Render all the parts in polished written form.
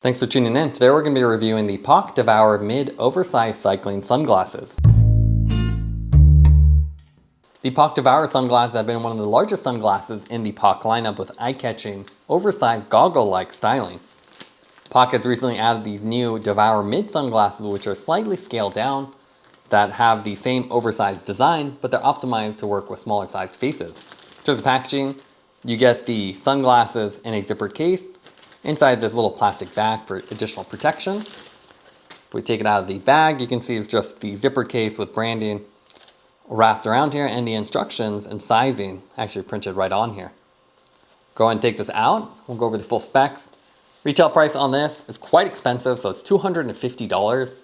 Thanks for tuning in. Today we're going to be reviewing the POC Devour Mid Oversized Cycling Sunglasses. The POC Devour sunglasses have been one of the largest sunglasses in the POC lineup with eye-catching, oversized goggle-like styling. POC has recently added these new Devour Mid sunglasses, which are slightly scaled down, that have the same oversized design, but they're optimized to work with smaller sized faces. In terms of packaging, you get the sunglasses in a zippered case, inside this little plastic bag for additional protection. If we take it out of the bag, you can see it's just the zippered case with branding wrapped around here and the instructions and sizing actually printed right on here. Go ahead and take this out. We'll go over the full specs. Retail price on this is quite expensive, so it's $250.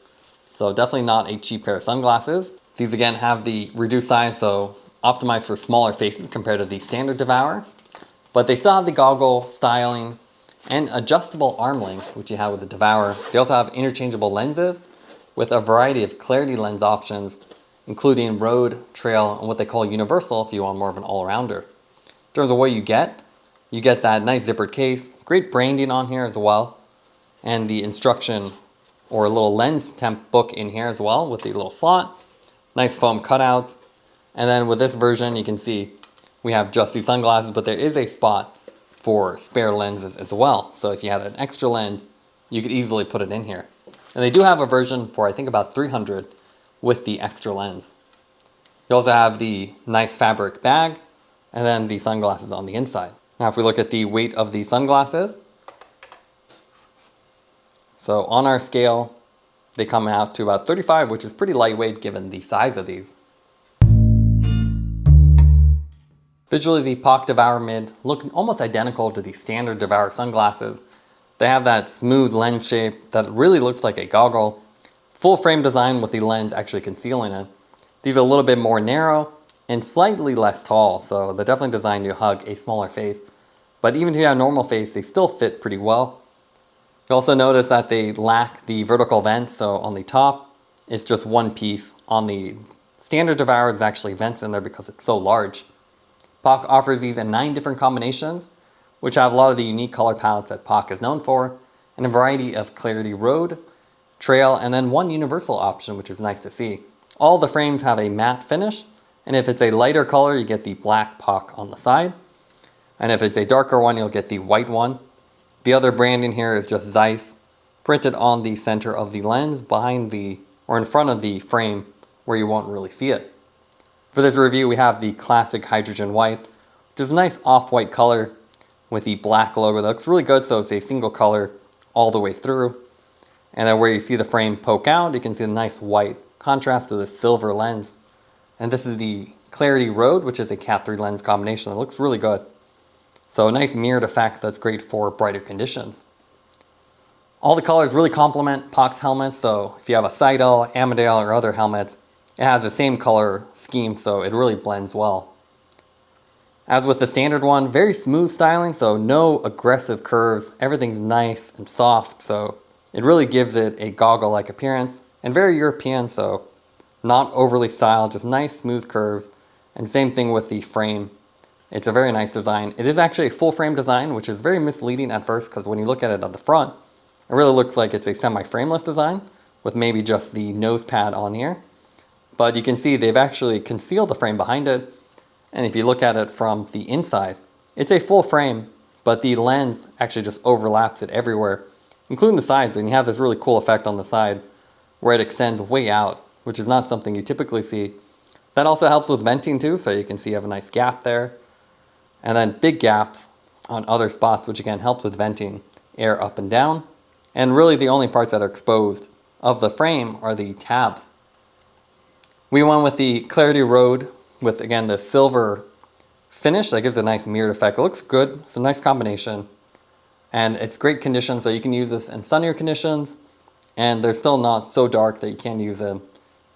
So definitely not a cheap pair of sunglasses. These again have the reduced size, so optimized for smaller faces compared to the standard Devour. But they still have the goggle styling and adjustable arm length, which you have with the Devour. They also have interchangeable lenses with a variety of clarity lens options, including road, trail, and what they call universal if you want more of an all-rounder. In terms of what you get that nice zippered case, great branding on here as well, and the instruction or a little lens temp book in here as well with the little slot, nice foam cutouts. And then with this version, you can see we have just these sunglasses, but there is a spot for spare lenses as well. So if you had an extra lens, you could easily put it in here. And they do have a version for I think about $300 with the extra lens. You also have the nice fabric bag and then the sunglasses on the inside. Now if we look at the weight of the sunglasses, so on our scale, they come out to about 35, which is pretty lightweight given the size of these. Visually, the POC Devour Mid look almost identical to the standard Devour sunglasses. They have that smooth lens shape that really looks like a goggle. Full frame design with the lens actually concealing it. These are a little bit more narrow and slightly less tall, so they're definitely designed to hug a smaller face. But even if you have a normal face, they still fit pretty well. You also notice that they lack the vertical vents, so on the top, it's just one piece. On the standard Devour, there's actually vents in there because it's so large. POC offers these in 9 different combinations, which have a lot of the unique color palettes that POC is known for, and a variety of clarity road, trail, and then one universal option, which is nice to see. All the frames have a matte finish, and if it's a lighter color, you get the black POC on the side. And if it's a darker one, you'll get the white one. The other branding here is just Zeiss, printed on the center of the lens, behind the, or in front of the frame, where you won't really see it. For this review, we have the classic hydrogen white, which is a nice off-white color with the black logo. That looks really good, so it's a single color all the way through. And then where you see the frame poke out, you can see the nice white contrast to the silver lens. And this is the Clarity Road, which is a Cat 3 lens combination that looks really good. So a nice mirrored effect that's great for brighter conditions. All the colors really complement POC's helmets, so if you have a Seidel, Amadale, or other helmets, it has the same color scheme, so it really blends well. As with the standard one, very smooth styling, so no aggressive curves. Everything's nice and soft, so it really gives it a goggle-like appearance. And very European, so not overly styled, just nice smooth curves. And same thing with the frame. It's a very nice design. It is actually a full frame design, which is very misleading at first, because when you look at it on the front, it really looks like it's a semi-frameless design with maybe just the nose pad on here. But you can see they've actually concealed the frame behind it. And if you look at it from the inside, it's a full frame, but the lens actually just overlaps it everywhere, including the sides. And you have this really cool effect on the side where it extends way out, which is not something you typically see. That also helps with venting too, so you can see you have a nice gap there. And then big gaps on other spots, which again helps with venting air up and down. And really the only parts that are exposed of the frame are the tabs. We went with the Clarity Road with, again, the silver finish that gives a nice mirrored effect. It looks good. It's a nice combination. And it's great conditions, so you can use this in sunnier conditions. And they're still not so dark that you can't use them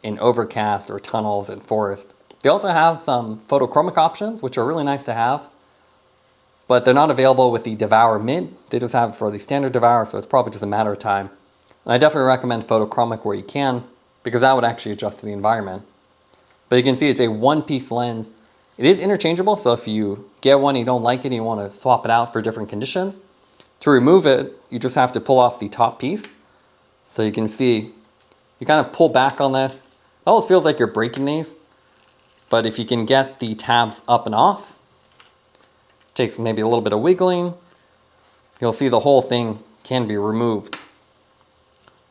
in overcast or tunnels and forest. They also have some photochromic options, which are really nice to have. But they're not available with the Devour Mid. They just have it for the standard Devour, so it's probably just a matter of time. And I definitely recommend photochromic where you can, because that would actually adjust to the environment. But you can see it's a one-piece lens. It is interchangeable, so if you get one and you don't like it and you want to swap it out for different conditions, To remove it, you just have to pull off the top piece. So you can see, you kind of pull back on this. It almost feels like you're breaking these, but if you can get the tabs up and off, takes maybe a little bit of wiggling, you'll see the whole thing can be removed.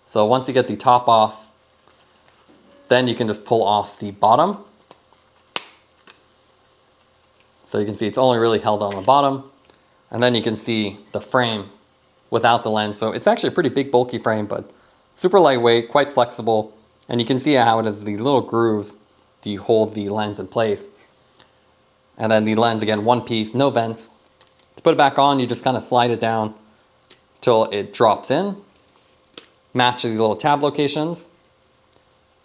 So once you get the top off, then you can just pull off the bottom. So you can see it's only really held on the bottom, and then you can see the frame without the lens. So it's actually a pretty big bulky frame, but super lightweight, quite flexible, and you can see how it has the little grooves to hold the lens in place. And then the lens, again, one piece, no vents. To put it back on, you just kind of slide it down till it drops in, match the little tab locations,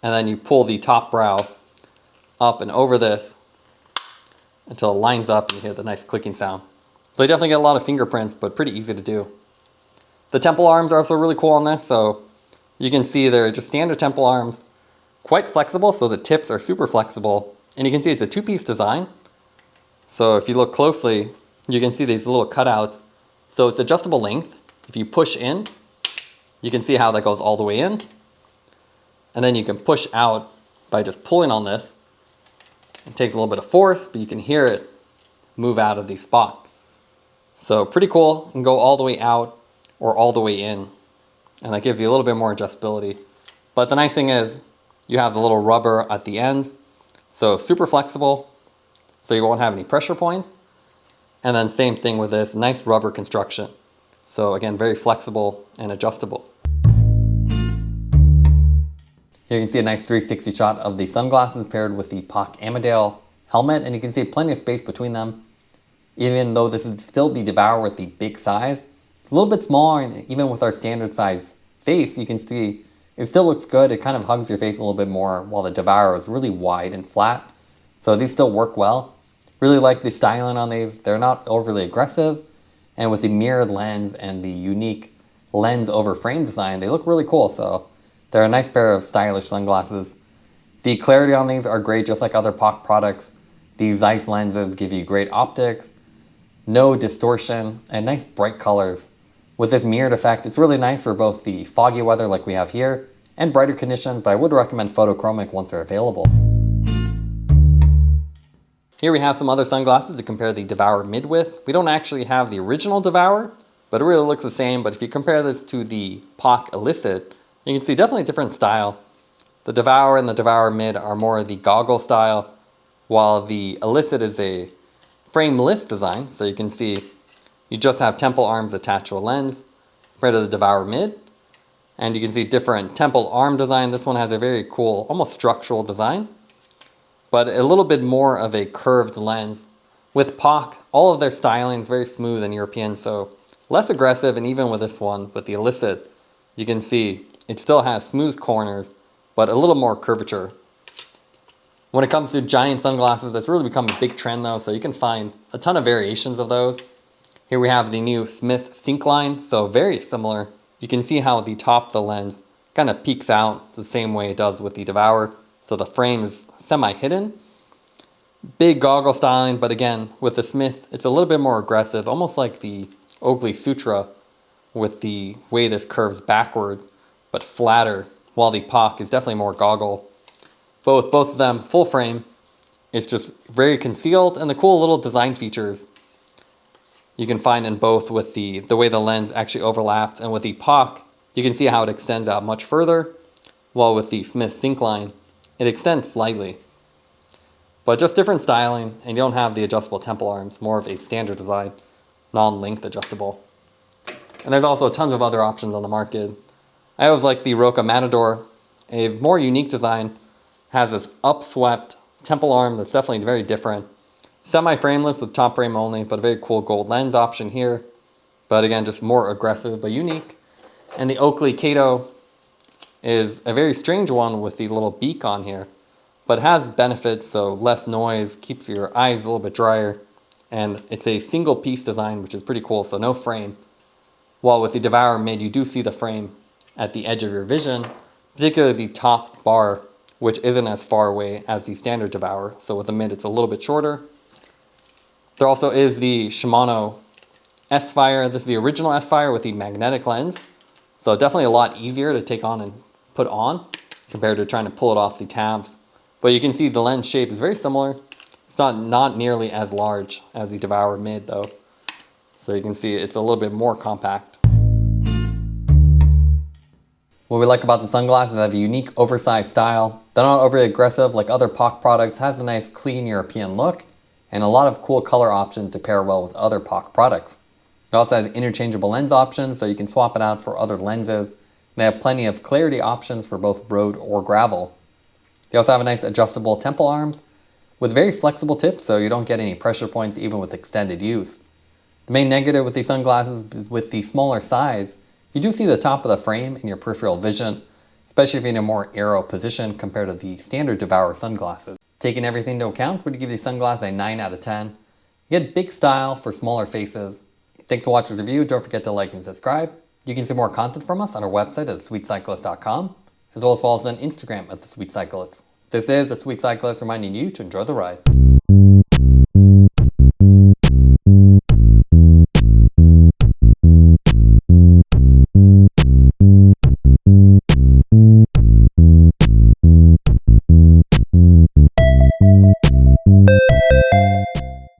and then you pull the top brow up and over this until it lines up and you hear the nice clicking sound. So you definitely get a lot of fingerprints, but pretty easy to do. The temple arms are also really cool on this, so you can see they're just standard temple arms, quite flexible, so the tips are super flexible, and you can see it's a two-piece design. So if you look closely, you can see these little cutouts. So it's adjustable length. If you push in, you can see how that goes all the way in, and then you can push out by just pulling on this. It takes a little bit of force, but you can hear it move out of the spot. So pretty cool. You can go all the way out or all the way in, and that gives you a little bit more adjustability. But the nice thing is you have the little rubber at the ends, so super flexible, so you won't have any pressure points. And then same thing with this, nice rubber construction. So again, very flexible and adjustable. Here you can see a nice 360 shot of the sunglasses paired with the POC Amadale helmet, and you can see plenty of space between them. Even though this is still the Devour with the big size, it's a little bit smaller, and even with our standard size face, you can see it still looks good. It kind of hugs your face a little bit more, while the Devour is really wide and flat. So these still work well. Really like the styling on these. They're not overly aggressive, and with the mirrored lens and the unique lens over frame design, they look really cool. So they're a nice pair of stylish sunglasses. The clarity on these are great, just like other POC products. These Zeiss lenses give you great optics, no distortion, and nice bright colors. With this mirrored effect, it's really nice for both the foggy weather like we have here and brighter conditions, but I would recommend photochromic once they're available. Here we have some other sunglasses to compare the Devour Mid with. We don't actually have the original Devour, but it really looks the same. But if you compare this to the POC Elicit, you can see definitely a different style. The Devour and the Devour Mid are more the goggle style, while the Elicit is a frameless design. So you can see you just have temple arms attached to a lens compared to the Devour Mid. And you can see different temple arm design. This one has a very cool, almost structural design, but a little bit more of a curved lens. With POC, all of their styling is very smooth and European, so less aggressive. And even with this one, with the Elicit, you can see it still has smooth corners, but a little more curvature. When it comes to giant sunglasses, that's really become a big trend though, so you can find a ton of variations of those. Here we have the new Smith Syncline, so very similar. You can see how the top of the lens kind of peeks out the same way it does with the Devour, so the frame is semi-hidden. Big goggle styling, but again, with the Smith, it's a little bit more aggressive, almost like the Oakley Sutra with the way this curves backwards, but flatter, while the POC is definitely more goggle. But with both of them, full frame, it's just very concealed, and the cool little design features you can find in both with the way the lens actually overlaps, and with the POC, you can see how it extends out much further, while with the Smith Syncline, it extends slightly. But just different styling, and you don't have the adjustable temple arms, more of a standard design, non-length adjustable. And there's also tons of other options on the market. I always like the ROKA Matador, a more unique design, has this upswept temple arm that's definitely very different. Semi-frameless with top frame only, but a very cool gold lens option here. But again, just more aggressive but unique. And the Oakley Kato is a very strange one with the little beak on here, but has benefits, so less noise, keeps your eyes a little bit drier, and it's a single piece design, which is pretty cool, so no frame. While with the Devour Mid, you do see the frame at the edge of your vision, particularly the top bar, which isn't as far away as the standard Devour, so with the Mid, it's a little bit shorter. There also is the Shimano S-Fire, this is the original S-Fire with the magnetic lens. So definitely a lot easier to take on and put on compared to trying to pull it off the tabs. But you can see the lens shape is very similar. It's not nearly as large as the Devour Mid though. So you can see it's a little bit more compact. What we like about the sunglasses is they have a unique oversized style. They're not overly aggressive like other POC products, has a nice clean European look, and a lot of cool color options to pair well with other POC products. It also has interchangeable lens options, so you can swap it out for other lenses. They have plenty of clarity options for both road or gravel. They also have a nice adjustable temple arms with very flexible tips, so you don't get any pressure points even with extended use. The main negative with these sunglasses is with the smaller size, you do see the top of the frame in your peripheral vision, especially if you're in a more aero position compared to the standard Devour sunglasses. Taking everything into account, would give these sunglasses a 9 out of 10. You get big style for smaller faces. Thanks for watching this review. Don't forget to like and subscribe. You can see more content from us on our website at thesweetcyclist.com, as well as follow us on Instagram at thesweetcyclist. This is The Sweet Cyclist reminding you to enjoy the ride.